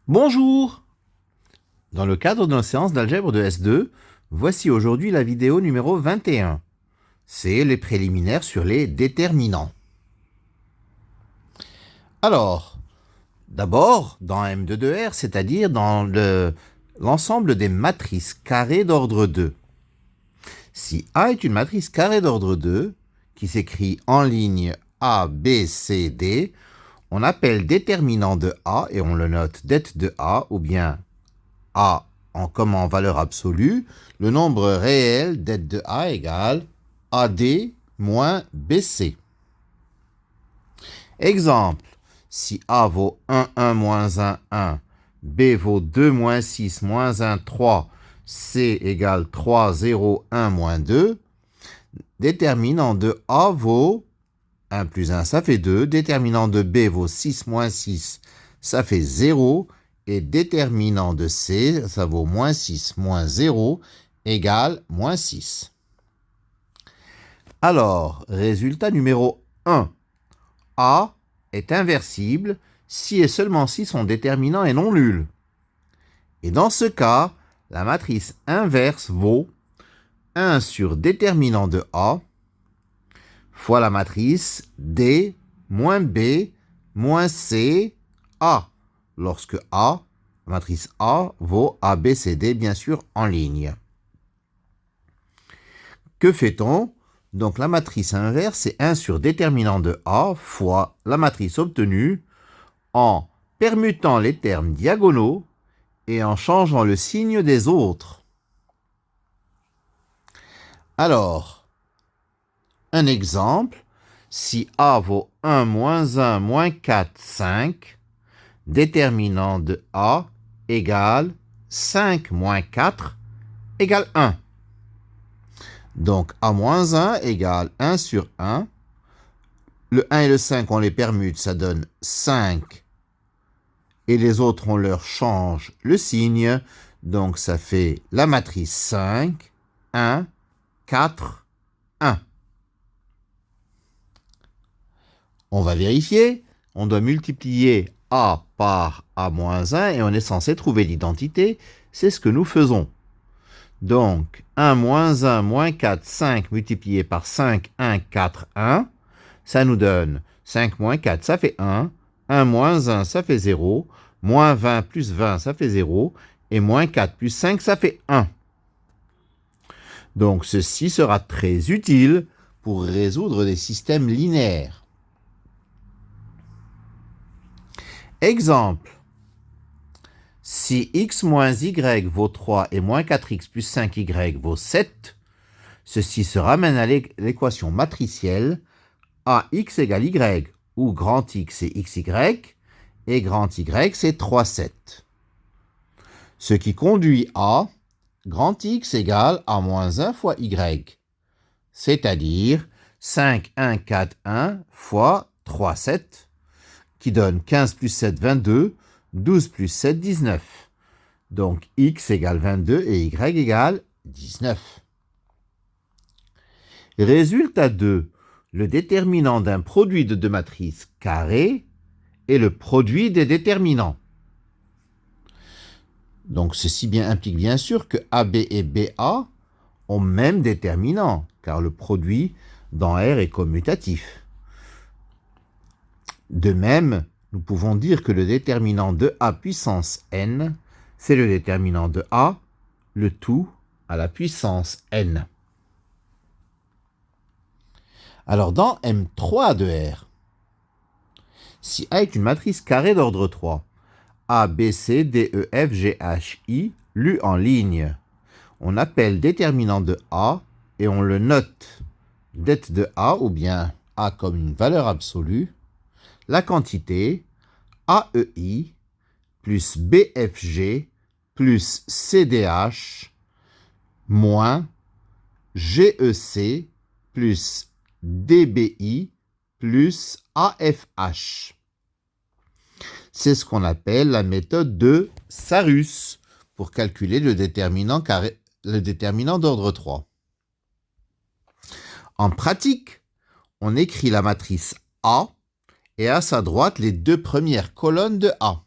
Bonjour! Dans le cadre de nos séances d'algèbre de S2, voici aujourd'hui la vidéo numéro 21. C'est les préliminaires sur les déterminants. Alors, d'abord, dans M2 de R, c'est-à-dire dans l'ensemble des matrices carrées d'ordre 2. Si A est une matrice carrée d'ordre 2, qui s'écrit en ligne A, B, C, D, on appelle déterminant de A, et on le note det de A, ou bien A comme en valeur absolue, le nombre réel det de A égale AD moins BC. Exemple, si A vaut 1, 1, moins 1, 1, B vaut 2, moins 6, moins 1, 3, C égale 3, 0, 1, moins 2, déterminant de A vaut 1 plus 1, ça fait 2, déterminant de B vaut 6 moins 6, ça fait 0, et déterminant de C, ça vaut moins 6 moins 0, égale moins 6. Alors, résultat numéro 1. A est inversible si et seulement si son déterminant est non nul. Et dans ce cas, la matrice inverse vaut 1 sur déterminant de A fois la matrice D moins B moins C A, lorsque A, la matrice A, vaut A, B, C, D, bien sûr, en ligne. Que fait-on? Donc la matrice inverse, c'est 1 sur déterminant de A fois la matrice obtenue en permutant les termes diagonaux et en changeant le signe des autres. Alors, un exemple, si A vaut 1, moins 1, moins 4, 5, déterminant de A égale 5 moins 4 égale 1. Donc A moins 1 égale 1 sur 1. Le 1 et le 5, on les permute, ça donne 5. Et les autres, on leur change le signe. Donc ça fait la matrice 5, 1, 4, 1. On va vérifier. On doit multiplier A par A moins 1 et on est censé trouver l'identité. C'est ce que nous faisons. Donc, 1 moins 1 moins 4, 5 multiplié par 5, 1, 4, 1. Ça nous donne 5 moins 4, ça fait 1. 1 moins 1, ça fait 0. Moins 20 plus 20, ça fait 0. Et moins 4 plus 5, ça fait 1. Donc, ceci sera très utile pour résoudre des systèmes linéaires. Exemple. Si x moins y vaut 3 et moins 4x plus 5y vaut 7, ceci se ramène à l'équation matricielle ax égale y, où grand X c'est xy et grand Y c'est 3, 7. Ce qui conduit à grand X égale a moins 1 fois y, c'est-à-dire 5, 1, 4, 1 fois 3, 7, qui donne 15 plus 7, 22, 12 plus 7, 19. Donc x égale 22 et y égale 19. Résultat 2. Le déterminant d'un produit de deux matrices carrées est le produit des déterminants. Donc ceci implique bien sûr que AB et BA ont même déterminant, car le produit dans R est commutatif. De même, nous pouvons dire que le déterminant de A puissance n, c'est le déterminant de A, le tout à la puissance n. Alors dans M3 de R, si A est une matrice carrée d'ordre 3, A, B, C, D, E, F, G, H, I, lu en ligne, on appelle déterminant de A et on le note det de A, ou bien A comme une valeur absolue, la quantité AEI plus BFG plus CDH moins GEC plus DBI plus AFH. C'est ce qu'on appelle la méthode de Sarus pour calculer le déterminant d'ordre 3. En pratique, on écrit la matrice A et à sa droite les deux premières colonnes de A.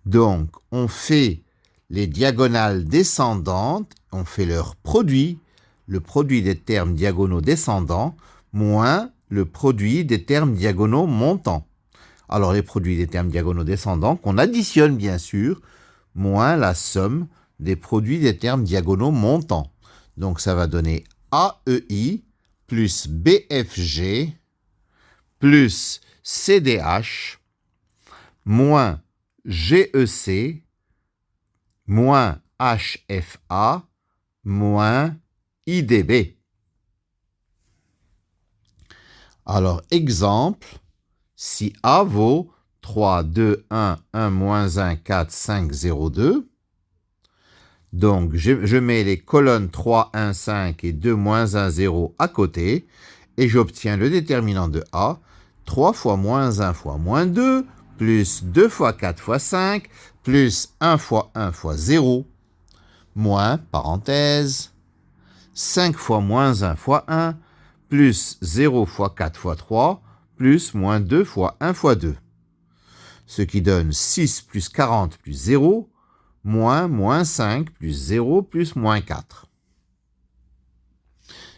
Donc, on fait les diagonales descendantes, on fait leur produit, le produit des termes diagonaux descendants, moins le produit des termes diagonaux montants. Alors, les produits des termes diagonaux descendants, qu'on additionne bien sûr, moins la somme des produits des termes diagonaux montants. Donc, ça va donner AEI plus BFG plus CDH moins GEC moins HFA moins IDB. Alors, exemple, si A vaut 3, 2, 1, 1, moins 1, 4, 5, 0, 2, donc je mets les colonnes 3, 1, 5 et 2, moins 1, 0 à côté, et j'obtiens le déterminant de A, 3 fois moins 1 fois moins 2, plus 2 fois 4 fois 5, plus 1 fois 1 fois 0, moins, parenthèse, 5 fois moins 1 fois 1, plus 0 fois 4 fois 3, plus moins 2 fois 1 fois 2. Ce qui donne 6 plus 40 plus 0, moins 5 plus 0 plus moins 4.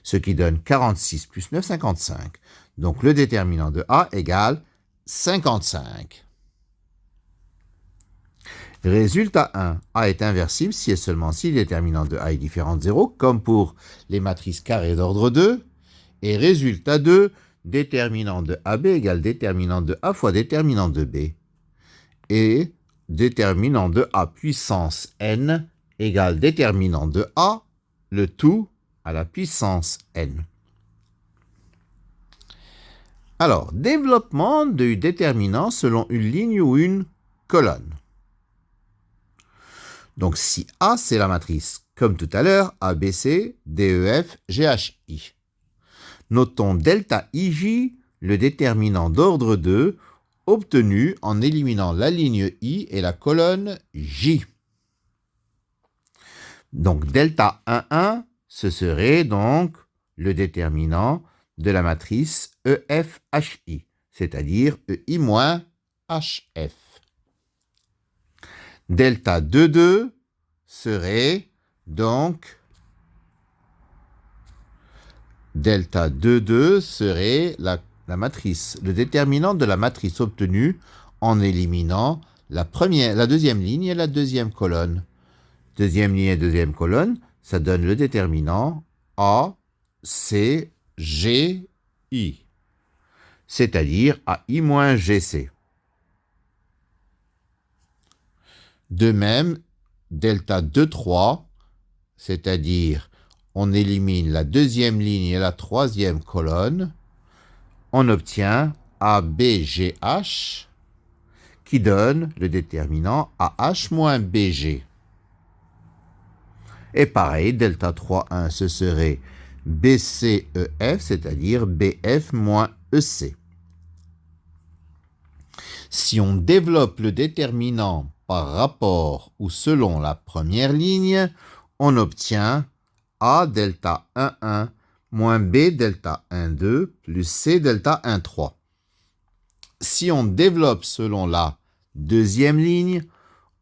Ce qui donne 46 plus 9, 55. Donc le déterminant de A égale 55. Résultat 1. A est inversible si et seulement si le déterminant de A est différent de 0, comme pour les matrices carrées d'ordre 2. Et résultat 2. Déterminant de AB égale déterminant de A fois déterminant de B. Et déterminant de A puissance n égale déterminant de A, le tout à la puissance n. Alors, développement du déterminant selon une ligne ou une colonne. Donc, si A, c'est la matrice, comme tout à l'heure, ABC, DEF, GHI. Notons delta IJ, le déterminant d'ordre 2, obtenu en éliminant la ligne I et la colonne J. Donc, delta 1, 1, ce serait donc le déterminant de la matrice EFHI, c'est-à-dire EI moins HF. Delta 2, 2 serait donc delta 2, 2 serait la matrice, le déterminant de la matrice obtenue en éliminant la deuxième ligne et la deuxième colonne. Deuxième ligne et deuxième colonne, ça donne le déterminant A, C, G, I, c'est-à-dire AI moins GC. De même, delta 2, 3, c'est-à-dire on élimine la deuxième ligne et la troisième colonne, on obtient ABGH qui donne le déterminant AH moins BG. Et pareil, delta 3, 1, ce serait BCEF, c'est-à-dire BF moins EC. Si on développe le déterminant par rapport ou selon la première ligne, on obtient A delta 1, 1 moins B delta 1, 2 plus C delta 1, 3. Si on développe selon la deuxième ligne,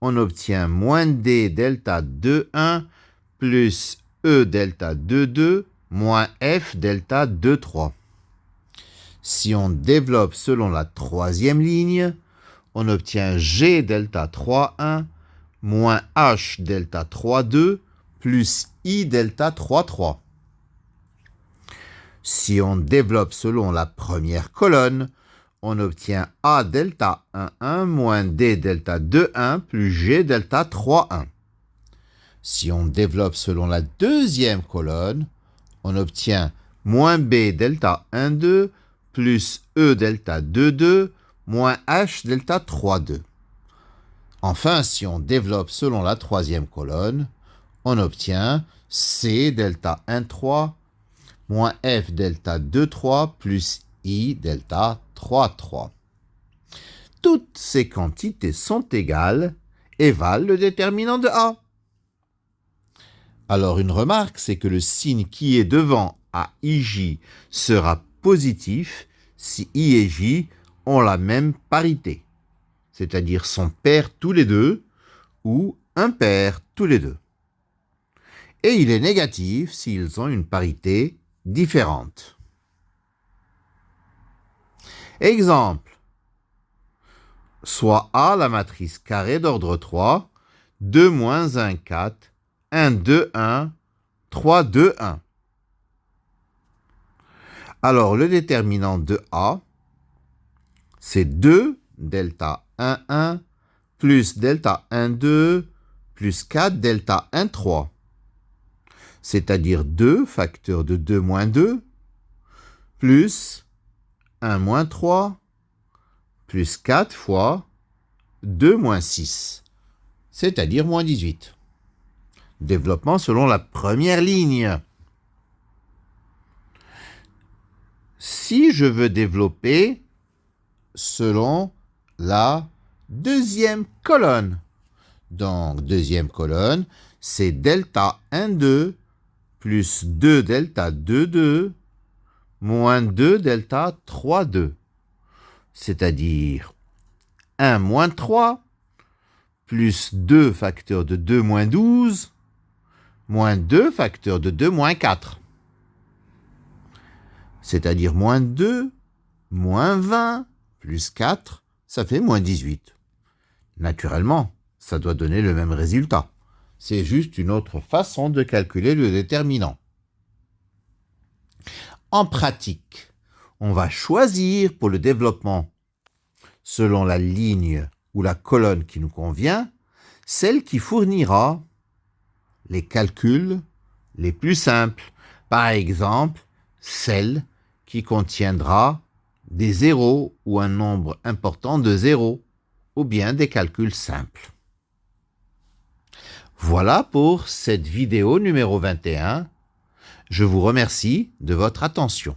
on obtient moins D delta 2, 1 plus E delta 2, 2 moins F delta 2, 3. Si on développe selon la troisième ligne, on obtient G delta 3, 1 moins H delta 3, 2 plus I delta 3, 3. Si on développe selon la première colonne, on obtient A delta 1, 1 moins D delta 2, 1 plus G delta 3, 1. Si on développe selon la deuxième colonne, on obtient moins B delta 1, 2 plus E delta 2, 2 moins H delta 3, 2. Enfin, si on développe selon la troisième colonne, on obtient C delta 1, 3 moins F delta 2, 3 plus I delta 3, 3. Toutes ces quantités sont égales et valent le déterminant de A. Alors une remarque, c'est que le signe qui est devant AIJ sera positif si I et J ont la même parité. c'est-à-dire son pair tous les deux, ou impair tous les deux. Et il est négatif s'ils ont une parité différente. Exemple. Soit A la matrice carrée d'ordre 3, 2 moins 1, 4, 1, 2, 1, 3, 2, 1. Alors, le déterminant de A, c'est 2 delta 1, 1, plus delta 1, 2, plus 4 delta 1, 3. C'est-à-dire 2 facteur de 2 moins 2, plus 1 moins 3, plus 4 fois 2 moins 6, c'est-à-dire moins 18. Développement selon la première ligne. Si je veux développer selon la deuxième colonne, donc deuxième colonne, c'est delta 1, 2, plus 2 delta 2, 2, moins 2 delta 3, 2. C'est-à-dire 1 moins 3, plus 2 facteur de 2 moins 12, moins 2 facteur de 2 moins 4. C'est-à-dire moins 2, moins 20, plus 4, ça fait moins 18. Naturellement, ça doit donner le même résultat. C'est juste une autre façon de calculer le déterminant. En pratique, on va choisir pour le développement, selon la ligne ou la colonne qui nous convient, celle qui fournira les calculs les plus simples. Par exemple, celle qui contiendra des zéros ou un nombre important de zéros, ou bien des calculs simples. Voilà pour cette vidéo numéro 21. Je vous remercie de votre attention.